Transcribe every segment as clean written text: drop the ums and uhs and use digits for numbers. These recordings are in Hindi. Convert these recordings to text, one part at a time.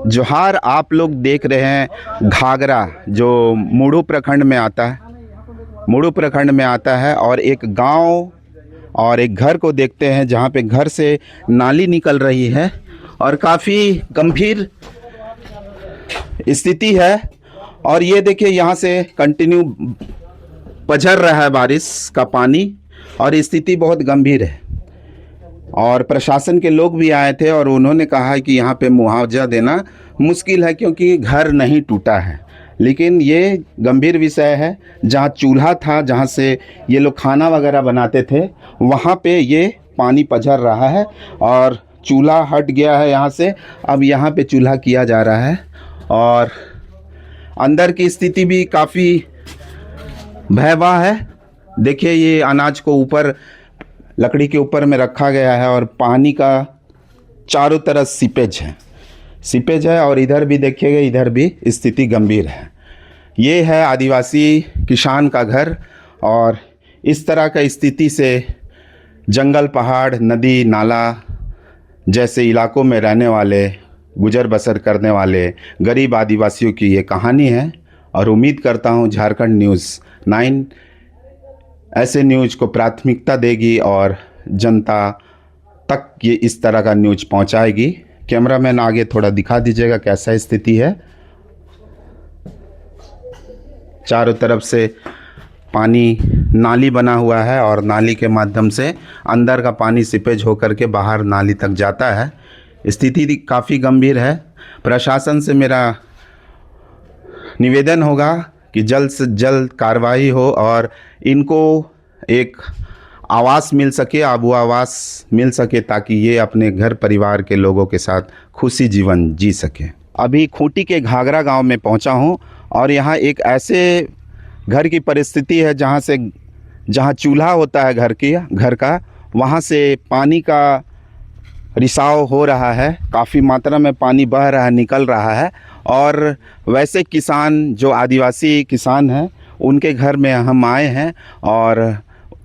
जोहार। आप लोग देख रहे हैं घाघरा, जो मुड़ू प्रखंड में आता है। मुड़ू प्रखंड में आता है और एक गांव और एक घर को देखते हैं जहां पे घर से नाली निकल रही है और काफ़ी गंभीर स्थिति है। और ये देखिए यहाँ से कंटिन्यू पझर रहा है बारिश का पानी और स्थिति बहुत गंभीर है। और प्रशासन के लोग भी आए थे और उन्होंने कहा है कि यहाँ पे मुआवजा देना मुश्किल है क्योंकि घर नहीं टूटा है। लेकिन ये गंभीर विषय है। जहाँ चूल्हा था, जहाँ से ये लोग खाना वगैरह बनाते थे, वहाँ पे ये पानी पझर रहा है और चूल्हा हट गया है यहाँ से। अब यहाँ पे चूल्हा किया जा रहा है और अंदर की स्थिति भी काफ़ी भयावह है। देखिए ये अनाज को ऊपर लकड़ी के ऊपर में रखा गया है और पानी का चारों तरफ सीपेज है और इधर भी देखिएगा, इधर भी स्थिति गंभीर है। ये है आदिवासी किसान का घर और इस तरह का स्थिति से जंगल, पहाड़, नदी, नाला जैसे इलाकों में रहने वाले, गुजर बसर करने वाले गरीब आदिवासियों की ये कहानी है। और उम्मीद करता हूँ झारखंड न्यूज़ 9 ऐसे न्यूज़ को प्राथमिकता देगी और जनता तक ये इस तरह का न्यूज़ पहुंचाएगी। कैमरामैन आगे थोड़ा दिखा दीजिएगा कैसा स्थिति है। चारों तरफ से पानी नाली बना हुआ है और नाली के माध्यम से अंदर का पानी सीपेज होकर के बाहर नाली तक जाता है। स्थिति काफ़ी गंभीर है। प्रशासन से मेरा निवेदन होगा कि जल्द से जल्द कार्रवाई हो और इनको एक आवास मिल सके, आबू आवास मिल सके, ताकि ये अपने घर परिवार के लोगों के साथ खुशी जीवन जी सके। अभी खूंटी के घाघरा गांव में पहुंचा हूं और यहाँ एक ऐसे घर की परिस्थिति है जहां चूल्हा होता है घर का, वहां से पानी का रिसाव हो रहा है। काफ़ी मात्रा में पानी बह रहा है, निकल रहा है। और वैसे किसान जो आदिवासी किसान हैं उनके घर में हम आए हैं और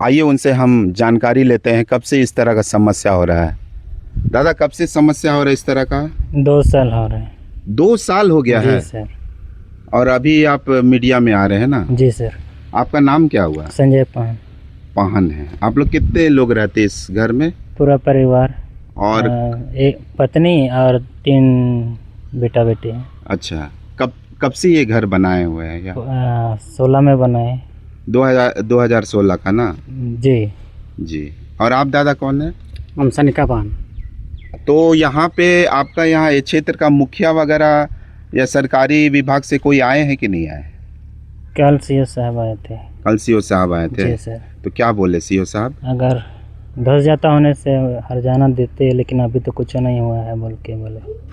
आइए उनसे हम जानकारी लेते हैं कब से इस तरह का समस्या हो रहा है। दादा, कब से समस्या हो रहा है इस तरह का? 2 साल हो रहे हैं। 2 साल हो गया है? जी सर। और अभी आप मीडिया में आ रहे हैं ना? जी सर। आपका नाम क्या हुआ? संजय पाहन है। आप लोग कितने लोग रहते हैं इस घर में? पूरा परिवार और एक पत्नी और 3 बेटा बेटी हैं। अच्छा, कब से ये घर बनाए हुए हैं? या 16 में बनाए। 2016 का ना? जी। और आप दादा कौन है? हम सनिका पान। तो यहाँ पे आपका यहाँ ये क्षेत्र का मुखिया वगैरह या सरकारी विभाग से कोई आए हैं कि नहीं आए? कल सीओ साहब आए थे। कल सीओ साहब आए थे? जी सर। तो क्या बोले सीओ साहब? अगर धस जाता होने से हर्जाना देते, लेकिन अभी तो कुछ नहीं हुआ है बोले।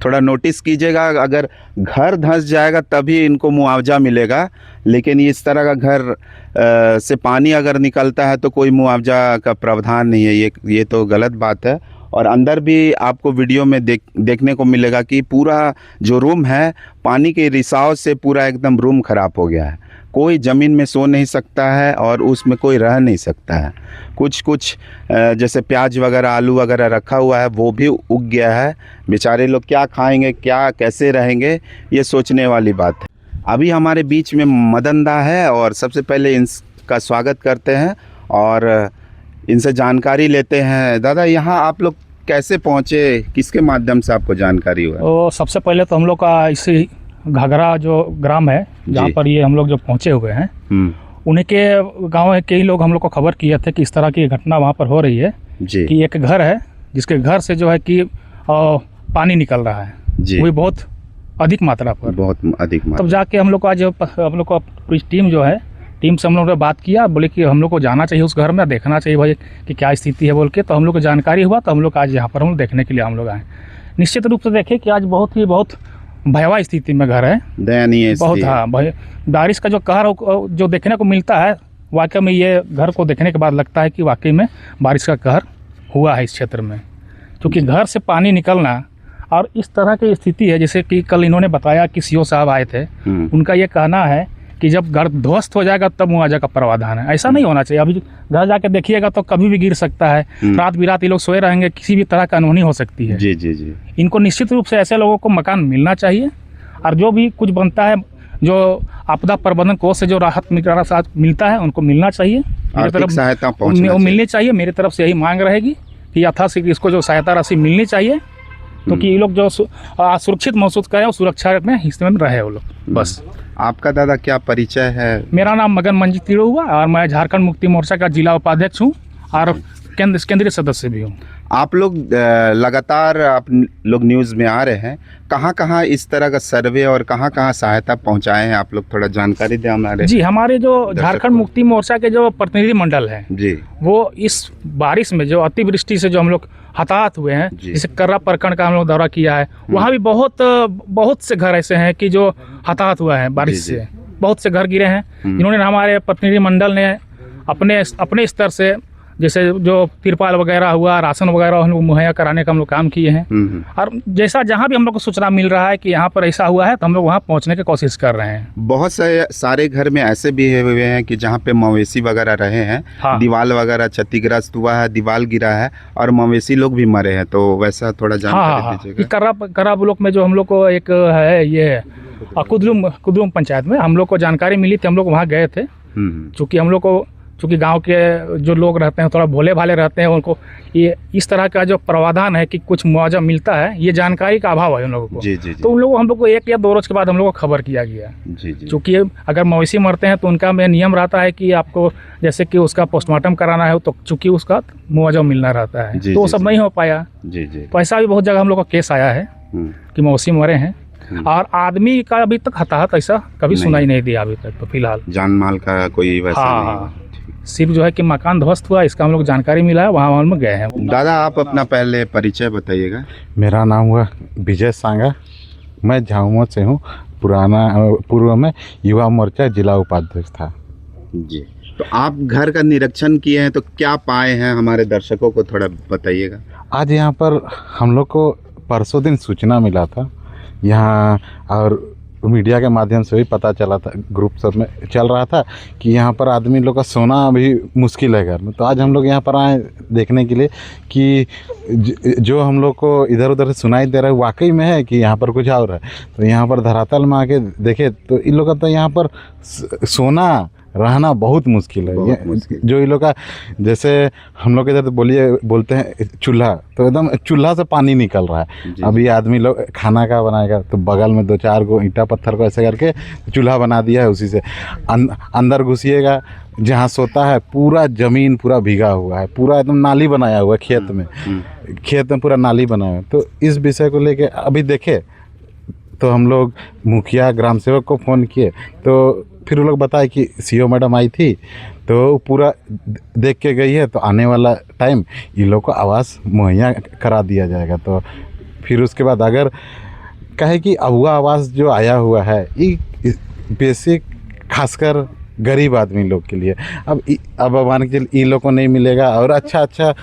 थोड़ा नोटिस कीजिएगा, अगर घर धंस जाएगा तभी इनको मुआवजा मिलेगा। लेकिन इस तरह का घर से पानी अगर निकलता है तो कोई मुआवजा का प्रावधान नहीं है। ये तो गलत बात है। और अंदर भी आपको वीडियो में देखने को मिलेगा कि पूरा जो रूम है पानी के रिसाव से पूरा एकदम रूम ख़राब हो गया है। कोई ज़मीन में सो नहीं सकता है और उसमें कोई रह नहीं सकता है। कुछ जैसे प्याज वगैरह, आलू वगैरह रखा हुआ है वो भी उग गया है। बेचारे लोग क्या खाएंगे, क्या कैसे रहेंगे, ये सोचने वाली बात है। अभी हमारे बीच में मदन दा है और सबसे पहले इनका स्वागत करते हैं और इनसे जानकारी लेते हैं। दादा, यहाँ आप लोग कैसे पहुँचे, किसके माध्यम से आपको जानकारी हुआ? तो सबसे पहले तो हम लोग का इसी घाघरा जो ग्राम है जहाँ पर ये हम लोग जो पहुँचे हुए हैं, उन्हीं के गांव के ही लोग हम लोग को खबर किए थे कि इस तरह की घटना वहाँ पर हो रही है जी। कि एक घर है जिसके घर से जो है कि पानी निकल रहा है जी। वो भी बहुत अधिक मात्रा पर। तब जाके हम लोग को आज हम लोग को पूरी टीम से हम लोगों ने बात किया, बोले कि हम लोग को जाना चाहिए उस घर में, देखना चाहिए भाई कि क्या स्थिति है बोल के। तो हम लोग को जानकारी हुआ तो हम लोग आज यहाँ पर हम देखने के लिए हम लोग आए। निश्चित रूप से देखें कि आज बहुत भयावह स्थिति में घर है, दयनीय बहुत। हाँ, बारिश का जो कहर जो देखने को मिलता है, वाकई में ये घर को देखने के बाद लगता है कि वाकई में बारिश का कहर हुआ है इस क्षेत्र में। क्योंकि घर से पानी निकलना और इस तरह की स्थिति है, जैसे कि कल इन्होंने बताया कि सीओ साहब आए थे, उनका ये कहना है कि जब घर ध्वस्त हो जाएगा तब मुआवजा का प्रावधान है। ऐसा नहीं होना चाहिए। अभी घर जाके देखिएगा तो कभी भी गिर सकता है, रात बिरात ये लोग सोए रहेंगे, किसी भी तरह का अनहोनी हो सकती है। जी जी जी। इनको निश्चित रूप से ऐसे लोगों को मकान मिलना चाहिए, और जो भी कुछ बनता है, जो आपदा प्रबंधन कोष से जो राहत मिलता है उनको मिलना चाहिए, आर्थिक सहायता पहुंचना वो मिलनी चाहिए। मेरी तरफ से यही मांग रहेगी कि यथाशीघ्र इसको जो सहायता राशि मिलनी चाहिए, तो कि ये लोग जो सुरक्षित महसूस करें और सुरक्षा में हिस्से में रहे वो लोग। बस। आपका दादा क्या परिचय है? मेरा नाम मगन मंजीत तिड़ो हुआ और मैं झारखंड मुक्ति मोर्चा का जिला उपाध्यक्ष हूँ और केंद्रीय सदस्य भी हूँ। आप लोग लगातार आप लोग न्यूज़ में आ रहे हैं, कहाँ कहाँ इस तरह का सर्वे और कहाँ कहाँ सहायता पहुँचाए हैं, आप लोग थोड़ा जानकारी दें हमारे। जी, हमारे जो झारखंड मुक्ति मोर्चा के जो प्रतिनिधि मंडल है जी, वो इस बारिश में जो अतिवृष्टि से जो हम लोग हताहत हुए हैं, जैसे कर्रा प्रखंड का हम लोग दौरा किया है, वहाँ भी बहुत से घर ऐसे हैं कि जो हताहत हुआ है बारिश से, बहुत से घर गिरे हैं। इन्होंने हमारे प्रतिनिधि मंडल ने अपने स्तर से जैसे जो तिरपाल वगैरह हुआ, राशन वगैरह हम लोग मुहैया कराने का हम लोग काम किए हैं। और जैसा जहाँ भी हम लोग को सूचना मिल रहा है कि यहाँ पर ऐसा हुआ है तो हम लोग वहाँ पहुँचने की कोशिश कर रहे हैं। बहुत सारे घर में ऐसे भी हुए हैं कि जहाँ पे मवेशी वगैरह रहे हैं, हाँ। दीवार वगैरह क्षतिग्रस्त हुआ है, दीवार गिरा है और मवेशी लोग भी मरे हैं, तो वैसा थोड़ा जानकारी दीजिएगा। कर्रा ब्लॉक में जो हम लोग को एक है ये कुदरुम पंचायत में हम लोग को जानकारी मिली थी, हम लोग वहाँ गए थे। चूँकि हम लोग को गांव के जो लोग रहते हैं थोड़ा भोले भाले रहते हैं, उनको ये इस तरह का जो प्रावधान है कि कुछ मुआवजा मिलता है, ये जानकारी का अभाव है उन लोगों को। जी जी जी। तो उन लोगों हम लोग को 1 या 2 रोज के बाद हम लोग को खबर किया गया। जी जी। चूँकि अगर मवेशी मरते हैं तो उनका में नियम रहता है कि आपको जैसे कि उसका पोस्टमार्टम कराना है, तो चूँकि उसका मुआवजा मिलना रहता है, तो वो सब नहीं हो पाया। जी जी। पैसा भी बहुत जगह हम लोग का केस आया है कि मवेशी मरे हैं, और आदमी का अभी तक हताहत ऐसा कभी सुनाई नहीं दिया अभी तक। तो फिलहाल जान माल का कोई वैसा नहीं। सिर्फ जो है कि मकान ध्वस्त हुआ, इसका हम लोग जानकारी मिला है, वहाँ में गए हैं। दादा आप अपना पहले परिचय बताइएगा। मेरा नाम हुआ विजय सांगा, मैं झामुमो से हूँ। पूर्व में युवा मोर्चा जिला उपाध्यक्ष था जी। तो आप घर का निरीक्षण किए हैं तो क्या पाए हैं, हमारे दर्शकों को थोड़ा बताइएगा। आज यहाँ पर हम लोग को परसों दिन सूचना मिला था यहाँ, और मीडिया के माध्यम से भी पता चला था, ग्रुप सब में चल रहा था कि यहाँ पर आदमी लोग का सोना अभी मुश्किल है घर में। तो आज हम लोग यहाँ पर आए देखने के लिए कि जो हम लोग को इधर उधर से सुनाई दे रहा है वाकई में है कि यहाँ पर कुछ और है। तो यहाँ पर धरातल में आके देखे तो इन लोग का तो यहाँ पर सोना रहना बहुत मुश्किल है। जो इन लोग का, जैसे हम लोग इधर बोलते हैं चूल्हा, तो एकदम चूल्हा से पानी निकल रहा है। अभी आदमी लोग खाना का बनाएगा तो बगल में 2-4 गो ईंटा पत्थर को ऐसे करके चूल्हा बना दिया है, उसी से अंदर घुसिएगा जहाँ सोता है पूरा ज़मीन पूरा भीगा हुआ है, पूरा एकदम नाली बनाया हुआ है खेत में पूरा नाली बनाया हुआ है। तो इस विषय को लेके अभी देखे तो हम लोग मुखिया ग्राम सेवक को फ़ोन किए, तो फिर वो लोग बताए कि सीओ मैडम आई थी तो पूरा देख के गई है, तो आने वाला टाइम इन लोग को आवास मुहैया करा दिया जाएगा। तो फिर उसके बाद अगर कहे कि अबुआ आवास जो आया हुआ है ये बेसिक खासकर गरीब आदमी लोग के लिए, अब मान के इन लोग को नहीं मिलेगा और अच्छा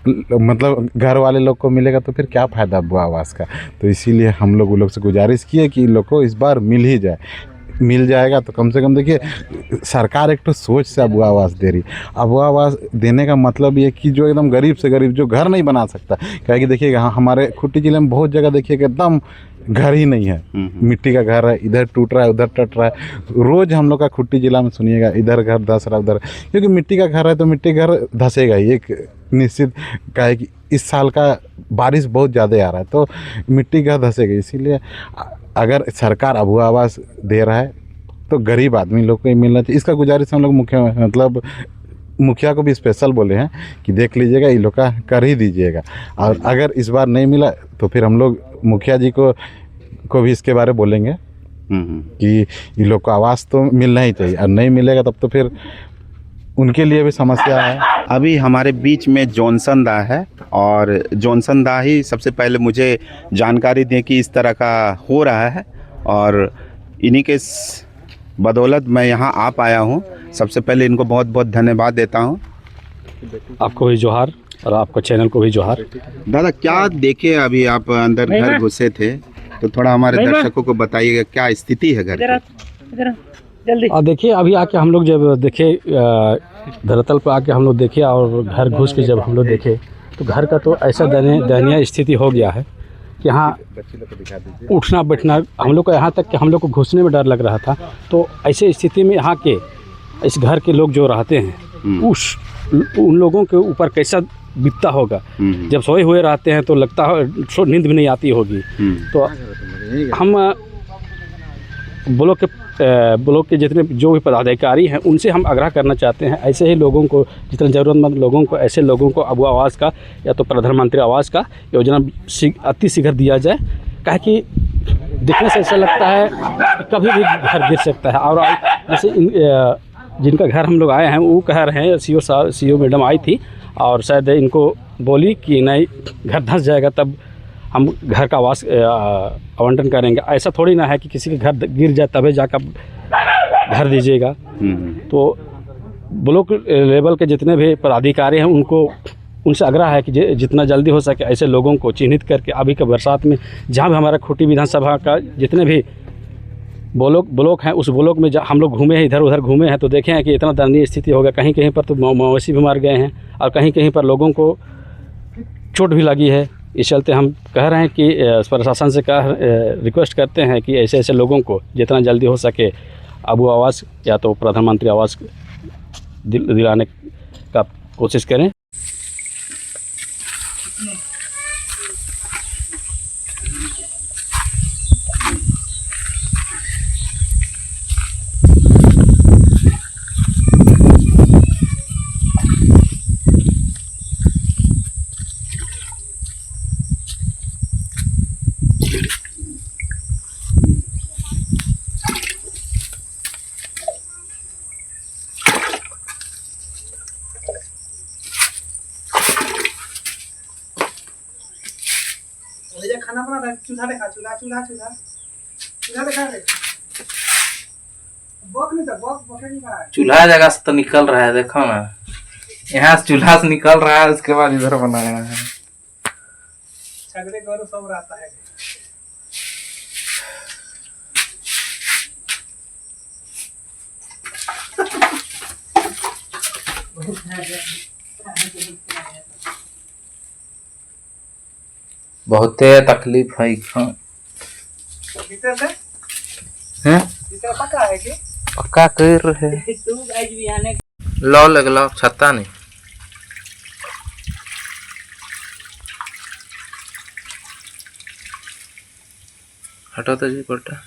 मतलब घर वाले लोग को मिलेगा, तो फिर क्या फ़ायदा अबुआ आवास का। तो इसीलिए हम लोग उन लोग से गुजारिश किए कि इन लोग को इस बार मिल जाएगा। तो कम से कम देखिए सरकार एक तो सोच से अबुआ आवास दे रही। अबुआ आवास देने का मतलब ये कि जो एकदम गरीब से गरीब जो घर नहीं बना सकता, क्या कि देखिएगा हमारे खूंटी जिले में बहुत जगह देखिएगा एकदम घर ही नहीं है, मिट्टी का घर है, इधर टूट रहा है उधर टट रहा है। रोज़ हम लोग का खूंटी जिला में सुनिएगा इधर घर धस रहा उधर, क्योंकि मिट्टी का घर है तो मिट्टी घर धसेगा ही। एक निश्चित क्या है कि इस साल का बारिश बहुत ज़्यादा आ रहा है तो मिट्टी घर धसेगा। इसीलिए अगर सरकार अबुआ आवास दे रहा है तो गरीब आदमी लोग को ही मिलना चाहिए। इसका गुजारिश हम लोग मुखिया को भी स्पेशल बोले हैं कि देख लीजिएगा इन लोग का कर ही दीजिएगा। और अगर इस बार नहीं मिला तो फिर हम लोग मुखिया जी को भी इसके बारे में बोलेंगे कि इन लोग को आवास तो मिलना ही चाहिए, और नहीं मिलेगा तब तो फिर उनके लिए भी समस्या है। अभी हमारे बीच में जॉनसन दा है, और जॉनसन दा ही सबसे पहले मुझे जानकारी दें कि इस तरह का हो रहा है, और इन्हीं के बदौलत मैं यहाँ आ पाया हूँ। सबसे पहले इनको बहुत बहुत धन्यवाद देता हूँ। आपको भी जोहार और आपको चैनल को भी जोहार। दादा क्या देखे, अभी आप अंदर घर घुसे थे तो थोड़ा हमारे दर्शकों को बताइएगा क्या स्थिति है घर की। देखिए अभी आके हम लोग जब देखे धरातल पर आके हम लोग देखे और घर घुस के जब हम लोग देखे तो घर का तो ऐसा दयनीय स्थिति हो गया है कि यहाँ उठना बैठना हम लोग को यहाँ तक कि हम लोग को घुसने में डर लग रहा था। तो ऐसे स्थिति में यहाँ के इस घर के लोग जो रहते हैं उन लोगों के ऊपर कैसा बीतता होगा। जब सोए हुए रहते हैं तो लगता है नींद भी नहीं आती होगी। तो हम ब्लॉक के जितने जो भी पदाधिकारी हैं उनसे हम आग्रह करना चाहते हैं ऐसे ही लोगों को, जितने ज़रूरतमंद लोगों को, ऐसे लोगों को अबुआ आवास का या तो प्रधानमंत्री आवास का योजना अति शीघ्र दिया जाए। कहे कि देखने से ऐसा लगता है कि कभी भी घर गिर सकता है। और जैसे जिनका घर हम लोग आए हैं वो कह रहे हैं, सीओ मैडम आई थी और शायद इनको बोली कि नहीं घर धंस जाएगा तब हम घर का आवास आवंटन करेंगे। ऐसा थोड़ी ना है कि किसी के घर गिर जाए तभी जाकर घर दीजिएगा। तो ब्लॉक लेवल के जितने भी पदाधिकारी हैं उनसे आग्रह है कि जितना जल्दी हो सके ऐसे लोगों को चिन्हित करके अभी के बरसात में जहाँ भी हमारा खूंटी विधानसभा का जितने भी ब्लॉक हैं उस ब्लॉक में हम लोग घूमे हैं, इधर उधर घूमे हैं तो देखे हैं कि इतना दयनीय स्थिति हो गया। कहीं कहीं पर तो मवेशी भी मार गए हैं और कहीं कहीं पर लोगों को चोट भी लगी है। इस चलते हम कह रहे हैं कि प्रशासन से रिक्वेस्ट करते हैं कि ऐसे ऐसे लोगों को जितना जल्दी हो सके अबुआ आवास या तो प्रधानमंत्री आवास दिलाने का कोशिश करें। खाना बना रहा है, चूल्हा देखा, चूल्हा देखा रे। बक नहीं था, बक नहीं कहा है। चूल्हा जगह से तो निकल रहा है, देखो ना यहाँ से चूल्हा से निकल रहा है, उसके बाद इधर बनाया है। छगड़े गौरव सब रहता है। बहुते तकलीफ है भीतर से हैं? भीतर पक्का है कि पक्का कर रहे लो लगला छत्ता नहीं हटा तो जी पट्टा।